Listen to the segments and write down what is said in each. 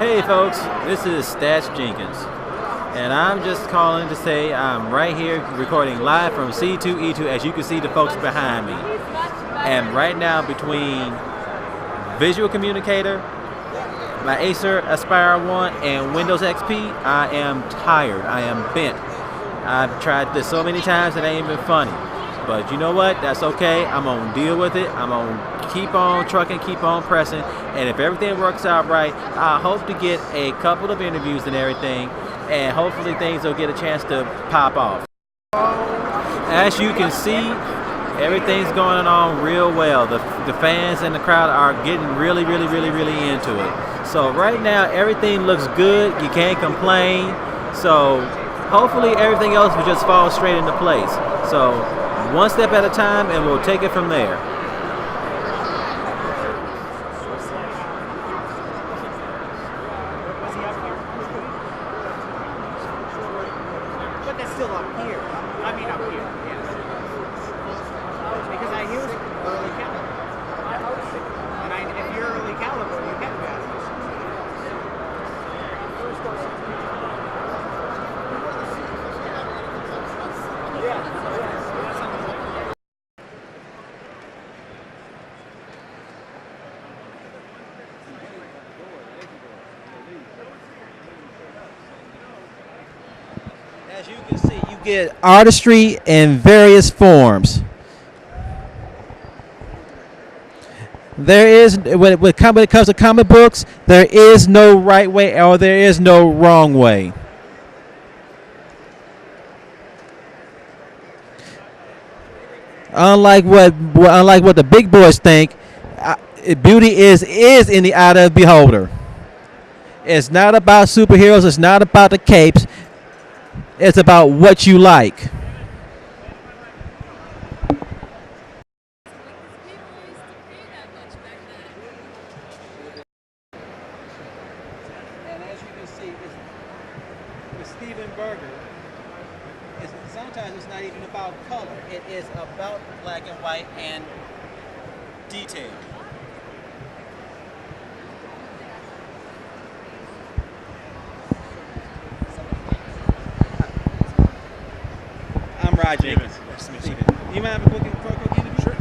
Hey folks, this is Stats Jenkins, and I'm just calling to say I'm right here recording live from C2E2, as you can see the folks behind me. And right now, between Visual Communicator, my Acer Aspire 1, and Windows XP, I am tired. I am bent. I've tried this so many times it ain't been funny. But you know what? That's okay. I'm going to deal with it. I'm going to keep on trucking, keep on pressing. And if everything works out right, I hope to get a couple of interviews and everything. And hopefully things will get a chance to pop off. As you can see, everything's going on real well. The fans and the crowd are getting really into it. So right now, everything looks good. You can't complain. So hopefully everything else will just fall straight into place. So one step at a time, and we'll take it from there. But that's still up here. I mean up here, yes. Because I use early caliber. And if you're early caliber, you get that. As you can see, you get artistry in various forms. There is, when it comes to comic books, there is no right way or there is no wrong way. Unlike what the big boys think, beauty is in the eye of the beholder. It's not about superheroes. It's not about the capes. It's about what you like. And as you can see, with Steven Berger, sometimes it's not even about color. It is about black and white and detail. I'm Rod Jenkins. Nice to meet you. You mind having a quick interview? Sure.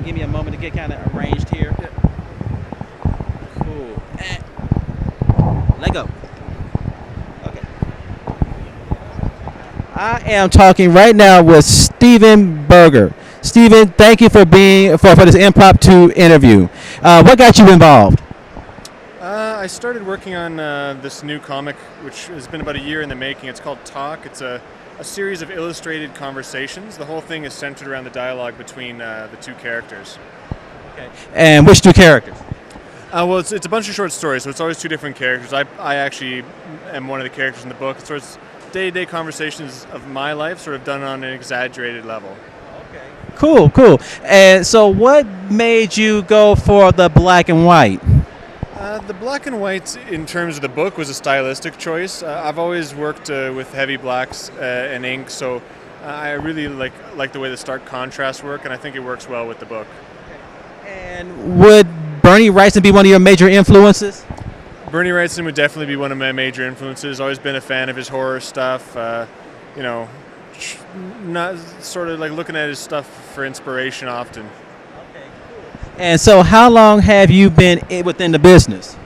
Give me a moment to get kind of arranged here. Yeah. Cool. Let go. Okay. I am talking right now with Steven Berger. Steven, thank you for being for this impromptu interview. What got you involved? I started working on this new comic, which has been about a year in the making. It's called Talk. It's a series of illustrated conversations. The whole thing is centered around the dialogue between the two characters. Okay. And which two characters? Well, it's a bunch of short stories, so it's always two different characters. I actually am one of the characters in the book. It's sort of day-to-day conversations of my life, sort of done on an exaggerated level. Okay. Cool. And so what made you go for the black and white? The black and white, in terms of the book, was a stylistic choice. I've always worked with heavy blacks and ink, so I really like the way the stark contrasts work, and I think it works well with the book. And would Bernie Wrightson be one of your major influences? Bernie Wrightson would definitely be one of my major influences. Always been a fan of his horror stuff. Not sort of like looking at his stuff for inspiration often. And so how long have you been within the business?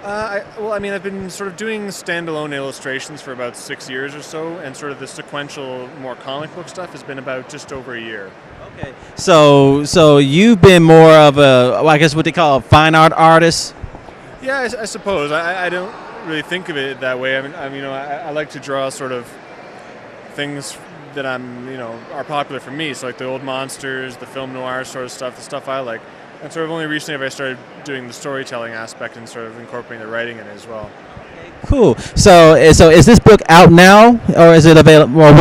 I've been sort of doing standalone illustrations for about 6 years or so, and sort of the sequential, more comic book stuff has been about just over a year. Okay. So you've been more of I guess what they call a fine art artist? Yeah, I suppose. I don't really think of it that way. I like to draw sort of things that are popular for me. So like the old monsters, the film noir sort of stuff, the stuff I like. And sort of only recently have I started doing the storytelling aspect and sort of incorporating the writing in it as well. Cool. So is this book out now, or is it available, or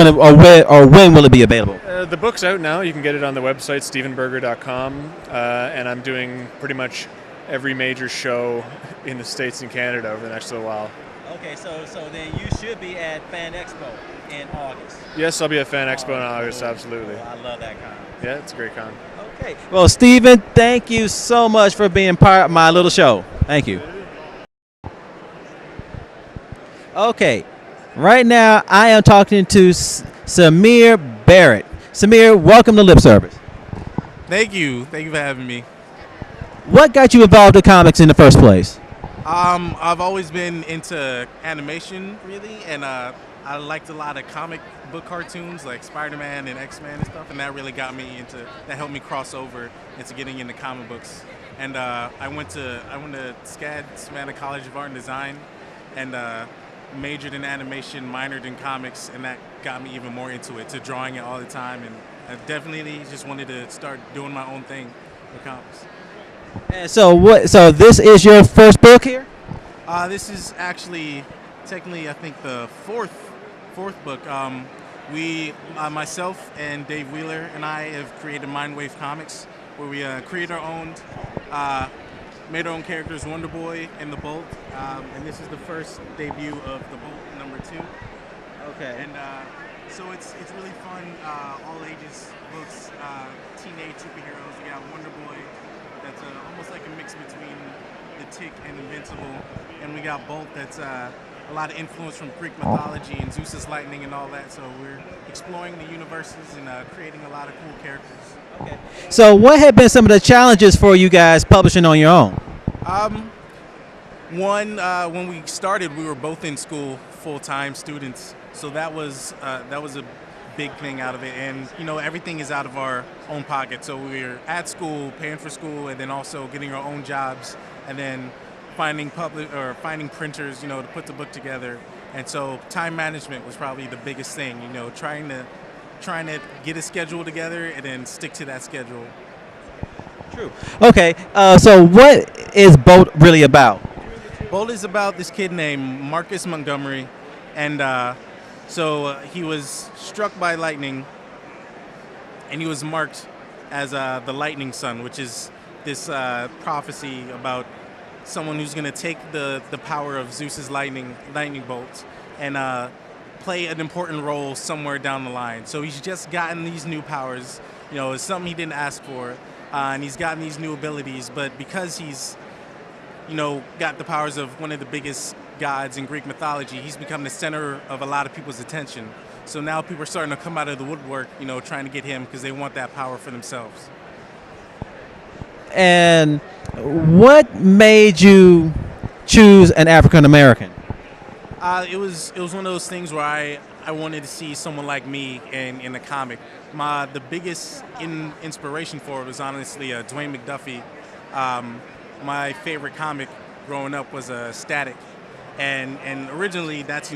when will it be available? The book's out now. You can get it on the website stevenberger.com, and I'm doing pretty much every major show in the States and Canada over the next little while. Okay, so then you should be at Fan Expo in August. Yes, I'll be at Fan Expo in August, cool. absolutely. Cool. I love that con. Yeah, it's a great con. Okay. Okay. Well, Steven, thank you so much for being part of my little show. Thank you. Okay. Right now, I am talking to Samir Barrett. Samir, welcome to Lip Service. Thank you. Thank you for having me. What got you involved in comics in the first place? I've always been into animation, really, and I liked a lot of comic book cartoons like Spider-Man and X-Men and stuff, and that really got me into, that helped me cross over into getting into comic books. And I went to SCAD, Savannah College of Art and Design, and majored in animation, minored in comics, and that got me even more into it, to drawing it all the time. And I definitely just wanted to start doing my own thing with comics. And so this is your first book here? This is actually technically, I think, the fourth book. Myself and Dave Wheeler and I have created Mindwave Comics, where we create our own, made our own characters, Wonder Boy and the Bolt, and this is the first debut of the Bolt #2. Okay. And so it's really fun, all ages books, teenage superheroes. We got Wonder Boy, that's almost like a mix between the Tick and Invincible, and we got Bolt, that's a lot of influence from Greek mythology and Zeus's lightning and all that. So we're exploring the universes and creating a lot of cool characters. Okay. So what have been some of the challenges for you guys publishing on your own? When we started, we were both in school, full-time students, so that was a big thing out of it. And you know, everything is out of our own pocket. So we're at school, paying for school, and then also getting our own jobs, and then finding printers, you know, to put the book together. And so time management was probably the biggest thing. You know, trying to get a schedule together and then stick to that schedule. True. Okay. So what is Bolt really about? Bolt is about this kid named Marcus Montgomery, and so he was struck by lightning, and he was marked as the lightning son, which is this prophecy about someone who's going to take the power of Zeus's lightning bolts and play an important role somewhere down the line. So he's just gotten these new powers. You know, it's something he didn't ask for, and he's gotten these new abilities. But because he's, you know, got the powers of one of the biggest gods in Greek mythology, he's become the center of a lot of people's attention. So now people are starting to come out of the woodwork, you know, trying to get him because they want that power for themselves. And what made you choose an African American? It was one of those things where I wanted to see someone like me in a comic. The biggest inspiration for it was honestly Dwayne McDuffie. My favorite comic growing up was Static, and originally that's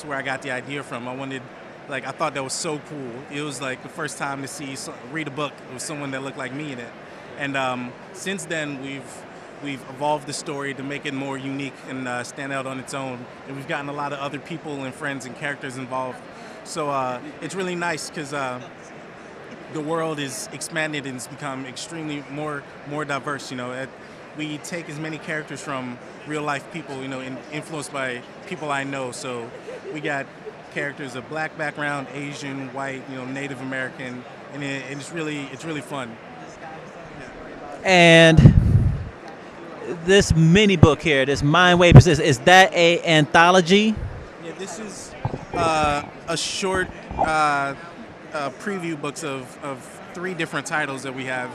where I got the idea from. I thought that was so cool. It was like the first time to read a book with someone that looked like me in it. And since then, we've evolved the story to make it more unique and stand out on its own. And we've gotten a lot of other people and friends and characters involved. So it's really nice because the world is expanded and it's become extremely more diverse. You know, we take as many characters from real life people, you know, influenced by people I know. So we got characters of black background, Asian, white, you know, Native American, and it's really fun. And this mini book here, this Mindwave, is that a anthology? Yeah, this is a short preview books of 3 different titles that we have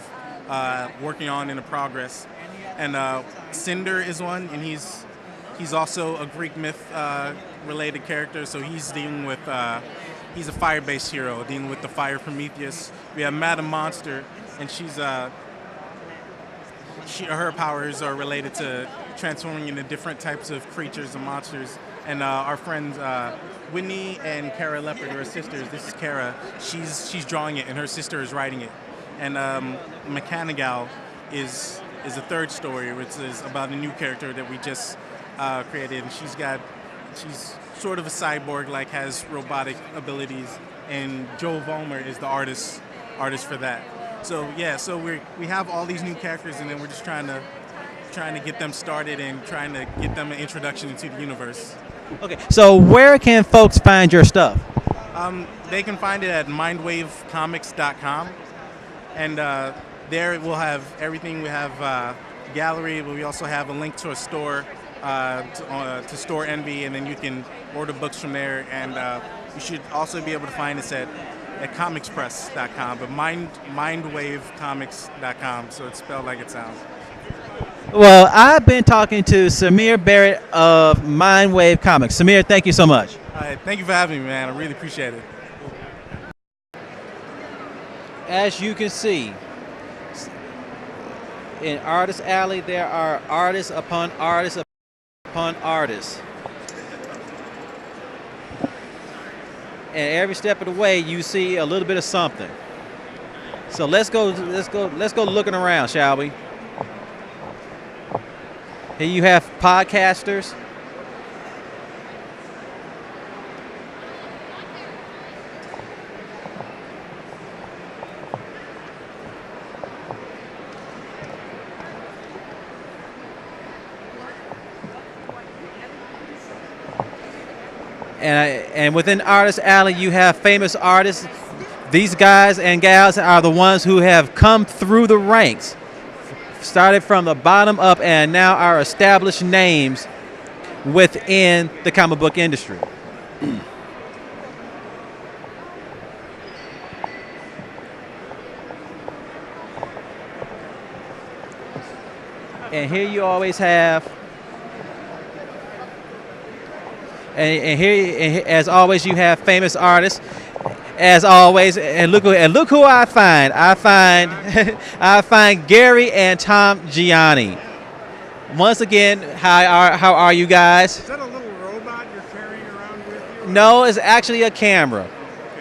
working on in the progress. And Cinder is one, and he's also a Greek myth related character. So he's dealing with he's a fire-based hero dealing with the fire Prometheus. We have Madam Monster, and her powers are related to transforming into different types of creatures and monsters. And our friends Whitney and Kara Leopard are sisters. This is Kara. She's drawing it, and her sister is writing it. And Mechanigal is a 3rd story, which is about a new character that we just created. And she's sort of a cyborg, like has robotic abilities. And Joel Vollmer is the artist for that. So yeah, so we have all these new characters, and then we're just trying to get them started and trying to get them an introduction into the universe. Okay, so where can folks find your stuff? They can find it at mindwavecomics.com, and there we'll have everything. We have gallery, but we also have a link to a store to Store Envy, and then you can order books from there. And you should also be able to find us at comicspress.com, but mindwavecomics.com, so it's spelled like it sounds. Well, I've been talking to Samir Barrett of Mindwave Comics. Samir, thank you so much. All right, thank you for having me, man. I really appreciate it. As you can see, in Artist Alley, there are artists upon artists upon artists. And every step of the way, you see a little bit of something. So let's go looking around, shall we? Here you have podcasters. And within Artist Alley, you have famous artists. These guys and gals are the ones who have come through the ranks, started from the bottom up, and now are established names within the comic book industry. And here you always have, and here, as always, you have famous artists. As always, and look who I find. I find Gary and Tom Gianni. Once again, how are you guys? Is that a little robot you're carrying around with you? No, it's actually a camera. Okay,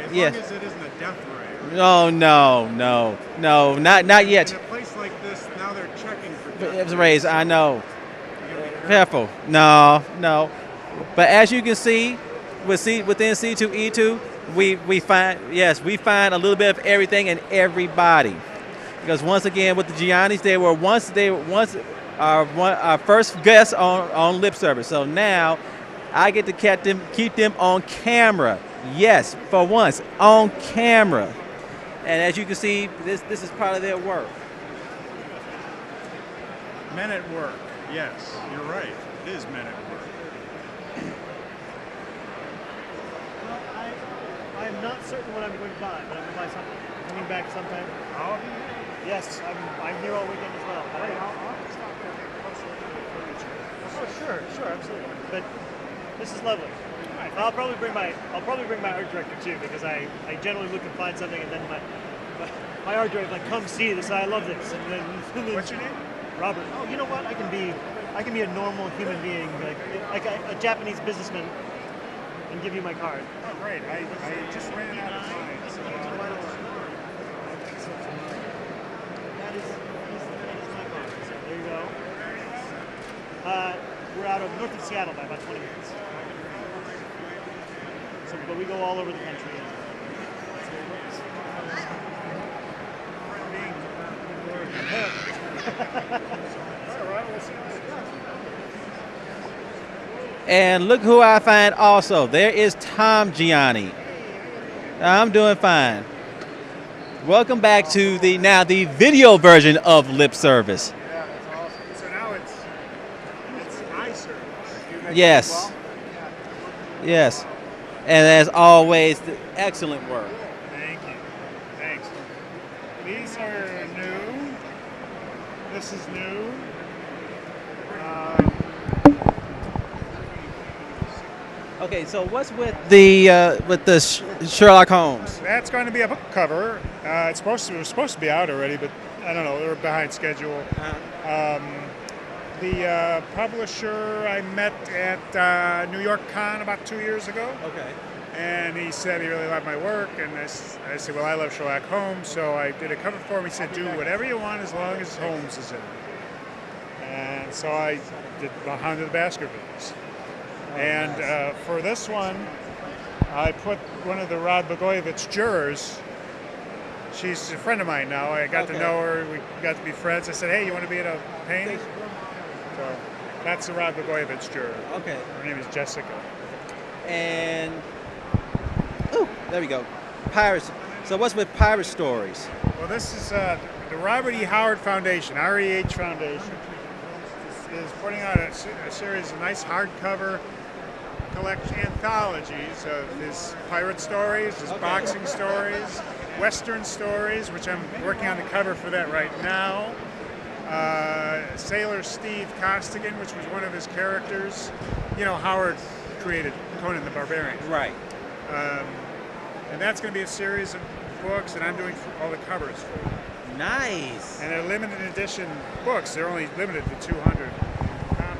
as Yes. long as it isn't a death ray. No, not yet. In a place like this, now they're checking for death It's raised. I know. You gotta be Careful. No. But as you can see, within C2E2, we find a little bit of everything and everybody. Because once again, with the Giannis, they were once our first guests on Lip Service. So now I get to keep them on camera. Yes, for once on camera. And as you can see, this is part of their work. Men at work. Yes, you're right. It is men at work. I'm not certain what I'm going to buy, but I'm going to buy something. Coming back sometime. Oh, Yes, I'm here all weekend as well. I'll stop there and take a closer look at the furniture. Oh, sure, absolutely. But this is lovely. I'll probably bring my art director too, because I generally look and find something, and then my art director like, come see this. I love this. And then What's your name? Robert. Oh, you know what? I can be a normal human being, like a Japanese businessman, and give you my card. Oh, great. I just ran out of mine. So That is my card. So there you go. We're out of north of Seattle by about 20 minutes. So, but we go all over the country. And look who I find also. There is Tom Gianni. I'm doing fine. Welcome back to the video version of Lip Service. yeah, that's awesome. So now it's eye service. Do you make Yes. that as well? Yes. And as always, excellent work. Thank you. Thanks. These are new. This is new. Okay, so what's with the Sherlock Holmes? That's going to be a book cover. It was supposed to be out already, but I don't know. They were behind schedule. The publisher I met at New York Con about 2 years ago. Okay. And he said he really loved my work, and I said, well, I love Sherlock Holmes, so I did a cover for him. He said, do whatever you want as long as Holmes is in it. And so I did Behind the Baskervilles. And for this one, I put one of the Rod Blagojevich jurors. She's a friend of mine now. I got to know her. We got to be friends. I said, hey, you want to be in a painting? So that's the Rod Blagojevich juror. Okay. Her name is Jessica. And there we go. Pirates. So what's with pirate stories? Well, this is the Robert E. Howard Foundation, REH Foundation, is putting out a series of nice hardcover collection anthologies of his pirate stories, his boxing stories, Western stories, which I'm working on the cover for that right now. Sailor Steve Costigan, which was one of his characters. You know, Howard created Conan the Barbarian. Right. And that's going to be a series of books, and I'm doing all the covers for them. Nice. And they're limited edition books. They're only limited to 200 copies.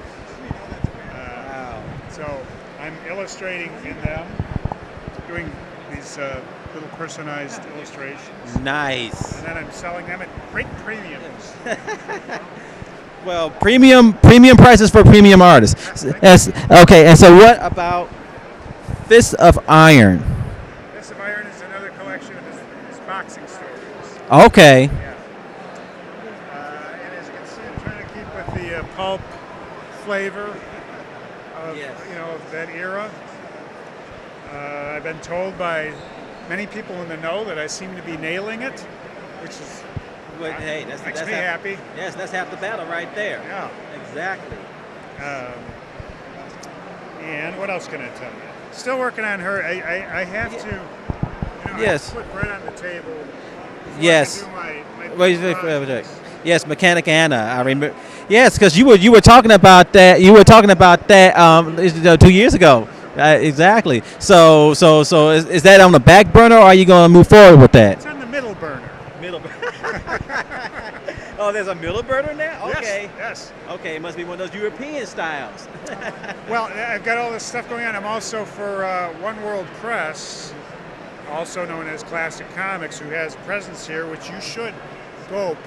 Wow. So I'm illustrating in them, doing these little personalized illustrations. Nice. And then I'm selling them at great premiums. Well, premium prices for premium artists. Okay, and so what about Fist of Iron? Fist of Iron is another collection of his boxing stories. Okay. Yeah. And as you can see, I'm trying to keep with the pulp flavor of of that era. I've been told by many people in the know that I seem to be nailing it, which is Hey, makes me happy. Yes, that's half the battle right there. Yeah. Exactly. And what else can I tell you? Still working on her. I have to. Yes. I put bread on the table. Yes. I do my Wait. Yes, Mechanic Anna. I remember. Yes, because you were talking about that. You were talking about that 2 years ago. Exactly. So is that on the back burner, or are you going to move forward with that? It's on the middle burner. Middle burner. Oh, there's a middle burner now? Okay. Yes. Okay, it must be one of those European styles. Well, I've got all this stuff going on. I'm also for One World Press, also known as Classic Comics, who has a presence here, which you should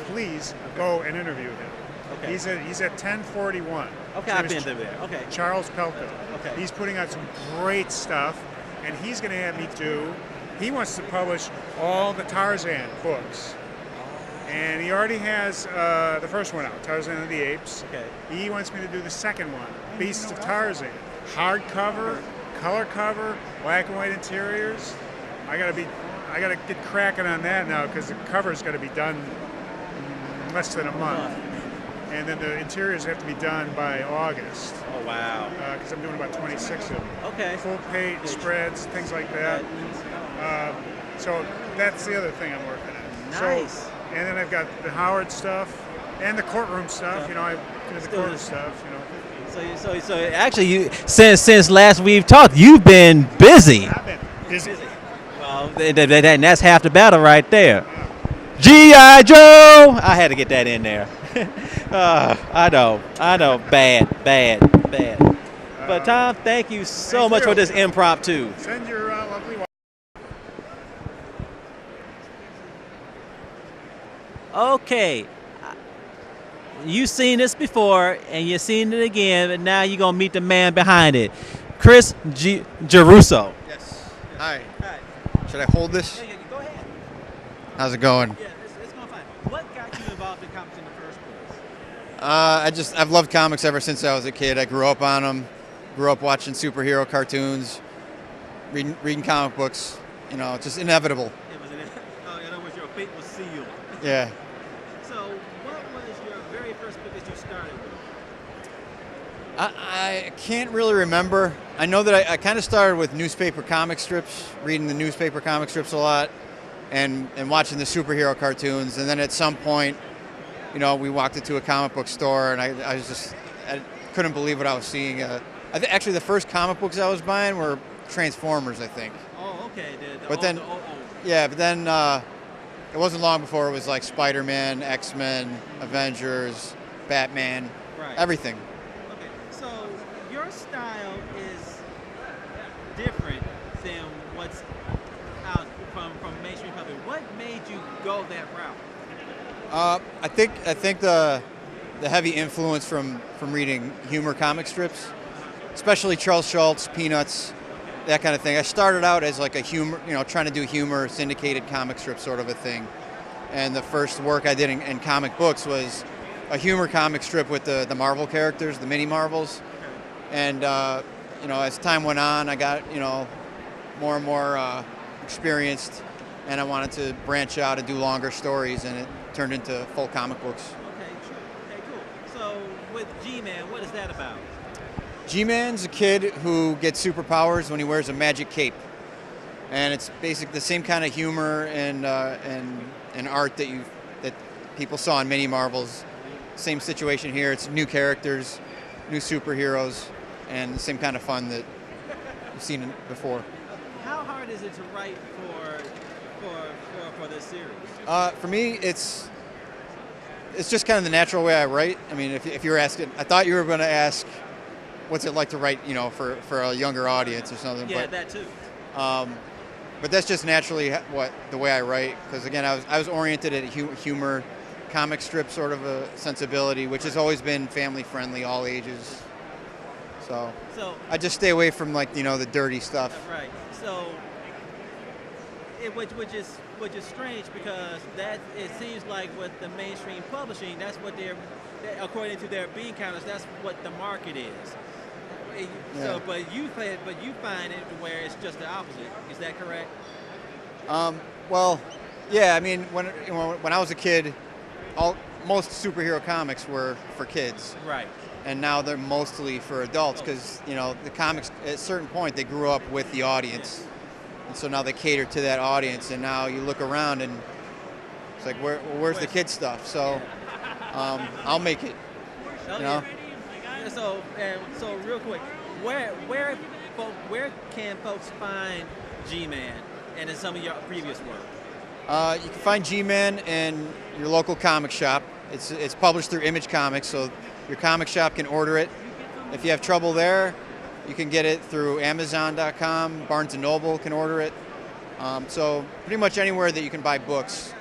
please go and interview him. Okay. He's at 1041. Okay, I've been there. Okay. Charles Pelko. Okay. He's putting out some great stuff, and he's going to have me he wants to publish all the Tarzan books. And he already has the first one out, Tarzan of the Apes. Okay. He wants me to do the second one, Beasts of Tarzan. Hardcover, color cover, black and white interiors. I gotta get cracking on that now because the cover's got to be done in less than a month. And then the interiors have to be done by August. Oh, wow. Because I'm doing about 26 of them. Okay. Full page spreads, things like that. So that's the other thing I'm working on. Nice. So, and then I've got the Howard stuff and the courtroom stuff. I do the court stuff. So actually, since last we've talked, you've been busy. I've been busy. Well, and that's half the battle right there. G.I. Joe! I had to get that in there. I know. Bad. But Tom, thank you so much for this impromptu. Send your lovely wife. Okay. You've seen this before, and you've seen it again, but now you're going to meet the man behind it. Chris Geruso. Yes. Hi. Should I hold this? Yeah, go ahead. How's it going? Yeah, it's going fine. What got you involved in comics in the first place? I've loved comics ever since I was a kid. I grew up on them. Grew up watching superhero cartoons, reading comic books. Just inevitable. In other words, your fate was sealed. Yeah. So, what was your very first book that you started with? I can't really remember. I know that I kind of started with newspaper comic strips, reading the newspaper comic strips a lot, and watching the superhero cartoons. And then at some point, we walked into a comic book store, and I couldn't believe what I was seeing. Actually, the first comic books I was buying were Transformers, I think. Oh, okay. But then it wasn't long before it was like Spider-Man, X-Men, Avengers, Batman, everything. Okay, so your style is different than what's out from mainstream public. What made you go that route? I think the heavy influence from reading humor comic strips, especially Charles Schultz, Peanuts, that kind of thing. I started out as like a humor, trying to do humor, syndicated comic strip sort of a thing. And the first work I did in comic books was a humor comic strip with the Marvel characters, the mini Marvels. And as time went on, I got more and more experienced, and I wanted to branch out and do longer stories. And it turned into full comic books. Okay, true. Okay, cool. So with G-Man, what is that about? G-Man's a kid who gets superpowers when he wears a magic cape, and it's basically the same kind of humor and art that people saw in mini Marvels. Same situation here. It's new characters, new superheroes, and the same kind of fun that you've seen before. How hard is it to write for this series? For me, it's just kind of the natural way I write. I mean, if you were asking, I thought you were going to ask, what's it like to write, for a younger audience or something. Yeah, but, that too. But that's just naturally the way I write. Because again, I was oriented at humor, comic strip sort of a sensibility, which has always been family friendly, all ages. So I just stay away from the dirty stuff. Right. So which is strange because that it seems like with the mainstream publishing, that's what according to their bean counters, that's what the market is. So, but you find it where it's just the opposite. Is that correct? Well, yeah. I mean, when I was a kid, most superhero comics were for kids. Right. And now they're mostly for adults because the comics at a certain point they grew up with the audience, and so now they cater to that audience. And now you look around and it's like, where's the kid stuff? So I'll make it. So real quick, where can folks find G-Man and in some of your previous work? You can find G-Man in your local comic shop. It's published through Image Comics, so your comic shop can order it. If you have trouble there, you can get it through Amazon.com. Barnes & Noble can order it. So pretty much anywhere that you can buy books,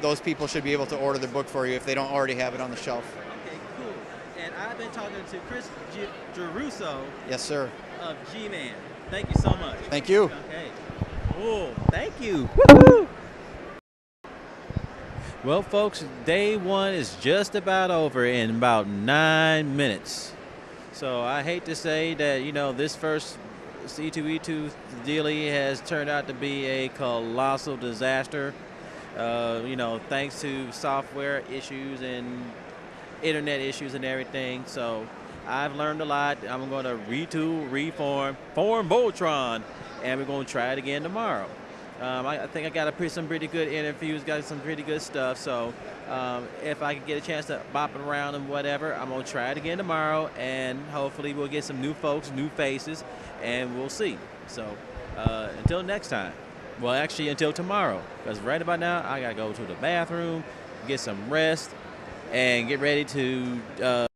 those people should be able to order the book for you if they don't already have it on the shelf. Okay, cool. And I've been talking to Chris Geruso. Yes, sir. Of G-Man. Thank you so much. Thank you. Okay. Oh, thank you. Woo-hoo! Well, folks, day one is just about over in about 9 minutes. So I hate to say that, this first C2E2 dealie has turned out to be a colossal disaster. Thanks to software issues and internet issues and everything. So I've learned a lot. I'm going to retool, form Voltron, and we're going to try it again tomorrow. I think I got some pretty good interviews, got some pretty good stuff. So if I can get a chance to bop it around and whatever, I'm going to try it again tomorrow, and hopefully we'll get some new folks, new faces, and we'll see. So until next time. Well, actually, until tomorrow, because right about now, I got to go to the bathroom, get some rest, and get ready to